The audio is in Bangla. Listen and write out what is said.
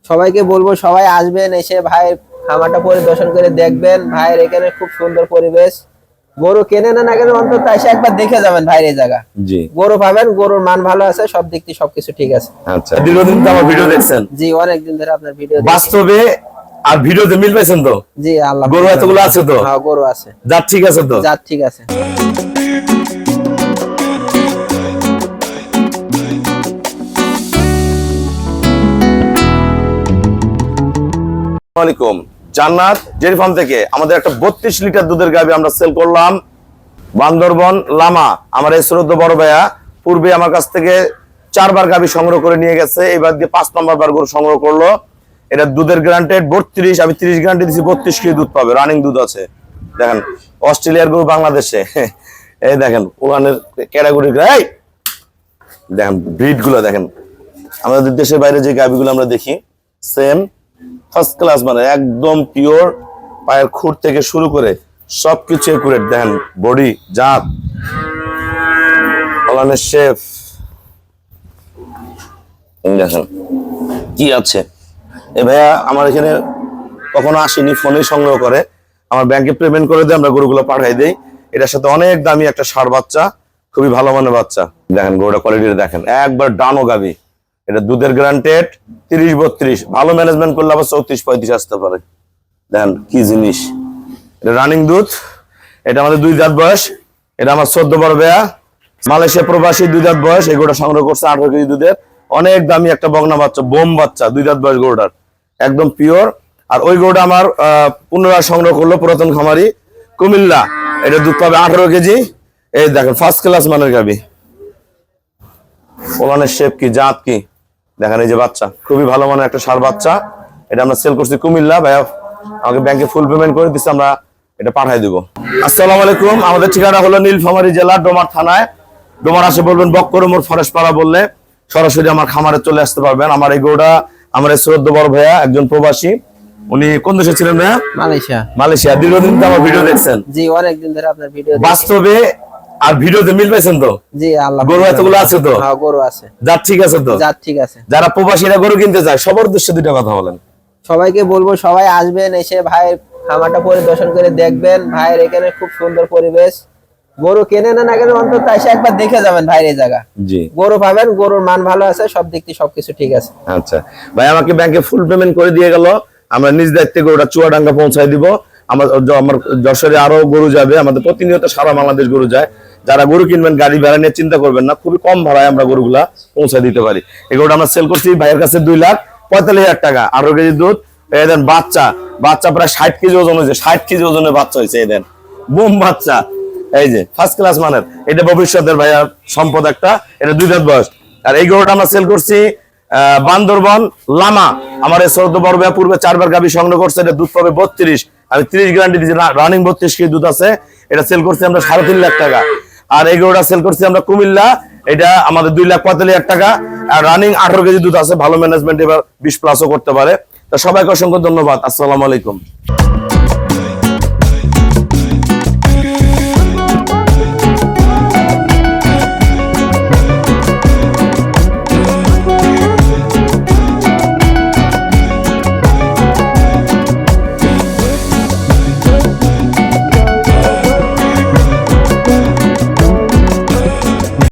সবাইকে বলবো সবাই আসবেন, এসে ভাই খামারটা পরিদর্শন করে দেখবেন। ভাইয়ের এখানে খুব সুন্দর পরিবেশ। গরু কেনে না কেন অন্তত এসে একবার দেখে যাবেন ভাইয়ের এই জায়গা। জি, গরু পাবেন, গরুর মান ভালো আছে, সব দিক দিয়ে সবকিছু ঠিক আছে। আচ্ছা। দীর্ঘদিন তো আমার ভিডিও দেখছেন। জি, অনেকদিন ধরে আপনার ভিডিও বাস্তবে আর ভিডিওতে মিল পাইছেন তো? জি, আল্লাহ। গরু এতগুলো আছে তো? হ্যাঁ, গরু আছে। জাত ঠিক আছে তো? জাত ঠিক আছে। আসসালামু জান্নাত ডেয়ারি ফার্ম থেকে আমাদের একটা 32 লিটার দুধের গাভী আমরা সেল করলাম। বান্দরবন লামা আমার এই শ্রদ্ধ বড় ভাইয়া পূর্বে আমার কাছ থেকে 4 বার গাভী সংগ্রহ করে নিয়ে গেছে, এবার দিয়ে 5 নম্বর বার গরু সংগ্রহ করলো। এটা দুধের গ্যারান্টেড 32, আমি 30 গ্যারান্টি দিছি, 32 কেজি দুধ পাবে, রানিং দুধ আছে। দেখেন অস্ট্রেলিয়ার গরু বাংলাদেশে, এই দেখেন ওখানের ক্যাটাগরি, এই দেখেন ব্রিড গুলো দেখেন। আমাদের দেশের বাইরে যে গাভীগুলো আমরা দেখি সেম ফার্স্ট ক্লাস, মানে একদম পিওর, পায়ের খুঁট থেকে শুরু করে সবকিছু একুরেট। দেখেন বডি, জাত, ফলানের শেফ, দেখেন কি আছে। এ ভাইয়া আমার এখানে কখনো আসেনি, ফোনে সংগ্রহ করে, আমার ব্যাংকে পেমেন্ট করে দিয়ে আমরা গরুগুলো পাঠাই দেই। এটার সাথে অনেক দামি একটা ষাঁড় বাচ্চা, খুবই ভালো মানের বাচ্চা। দেখেন গরুটা কোয়ালিটি দেখেন, একবার ডানো গাভী। এটা দুধের গ্যারান্টেড 30-32, ভালো ম্যানেজমেন্ট করলে আবার 34-35 আসতে পারে। দেখেন কি জিনিস, এটা রানিং দুধ। এটা আমাদের 2 দাঁত বয়স। এটা আমার 14 বড় ভাইয়া মালয়েশিয়া প্রবাসী, 2 দাঁত বয়স। এই গরুটা সংগ্রহ করছে 18 কেজি দুধের, অনেক দামি একটা বগনা বাচ্চা, বোম বাচ্চা, 2 দাঁত বয়স গরুটার, একদম পিওর। আর ওই গরুটা আমার পুনরায় সংগ্রহ করলো পুরাতন খামারি কুমিল্লা। এটা দুধ পাবে 18 কেজি। এই দেখেন ফার্স্ট ক্লাস মানের গাভী, ওলানের শেপ কি, জাত কি দেখেন। এই যে বাচ্চা খুবই ভালো মানের একটা ষাঁড় বাচ্চা। এটা আমরা সেল করছি কুমিল্লা। ভাইয়া আমাকে ব্যাংকে ফুল পেমেন্ট করে দিচ্ছে, আমরা এটা পাঠাই দিব। আসসালামু আলাইকুম। আমাদের ঠিকানা হলো নীলফামারী জেলা ডোমার থানায়। ডোমার আসে বলবেন বক্করমোর ফরেস্ট পাড়া বললে সরাসরি আমার খামারে চলে আসতে পারবেন। আমার এই গরুটা আমার এই শ্রদ্ধ বড় ভাইয়া একজন প্রবাসী, উনি কোন দেশে ছিলেন ভাইয়া? মালয়েশিয়া। মালয়েশিয়া। দীর্ঘদিন তো আমার ভিডিও দেখছেন। জি, অনেকদিন ধরে আপনার ভিডিও বাস্তবে আর ভিডিওতে মিল পাইছেন তো? জি, আল্লাহ। গরু এতগুলো আছে তো? হ্যাঁ, গরু আছে। জাত ঠিক আছে তো? জাত ঠিক আছে। যারা প্রবাসীরা গরু কিনতে যায় সবার উদ্দেশ্যে 2টা কথা বলেন। সবাইকে বলবো সবাই আসবেন, এসে ভাইয়ের খামারটা পরিদর্শন করে দেখবেন। ভাইয়ের এখানে খুব সুন্দর পরিবেশ। গরু কেনে না কেন অন্তত এসে একবার দেখে যাবেন ভাইয়ের এই জায়গা। জি, গরু পাবেন, গরুর মান ভালো আছে, সব দিক দিয়ে সবকিছু ঠিক আছে। আচ্ছা ভাই, আমাকে ব্যাংকে ফুল পেমেন্ট করে দিয়ে গেল, আমরা নিজ দায়িত্বে গরুটা চুয়াডাঙ্গা পৌঁছায় দিব। আমার যশোরে আরো গরু যাবে, আমাদের প্রতিনিয়ত সারা বাংলাদেশ গরু যায়। যারা গরু কিনবেন গাড়ি ভাড়া নিয়ে চিন্তা করবেন না, খুবই কম ভাড়ায় আমরা গরুগুলা পৌঁছায় দিতে পারি। এই গরুটা আমরা সেল করছি ভাইয়ের কাছে 2,45,000 টাকা, 18 কেজি দুধ। এই দেন বাচ্চা, বাচ্চা প্রায় 60 কেজি ওজন হয়েছে, 60 কেজি ওজনের বাচ্চা হয়েছে। এই দেন বুম বাচ্চা, এই যে ফার্স্ট ক্লাস মানের। এটা ভবিষ্যতের ভাইয়া সম্পদ একটা। এটা 2 দাঁত বয়স। আর এই গরুটা আমরা সেল করছি বান্দরবন লামা। আমার এই শ্রদ্ধ বড় ভাইয়া পূর্বে 4 বার গাভী সংগ্রহ করছে। এটা দুধ পাবে 32, আমি 30 গ্যারান্টি দিচ্ছি, রানিং 32 কেজি দুধ আছে। এটা সেল করছি আমরা 3.5 লাখ টাকা। আর এই গরুটা সেল করছি আমরা কুমিল্লা, এটা আমাদের 2,45,000 টাকা। আর রানিং 18 কেজি দুধ আছে, ভালো ম্যানেজমেন্ট, এবার 20+ করতে পারে। তো সবাইকে অসংখ্য ধন্যবাদ। আসসালামু আলাইকুম।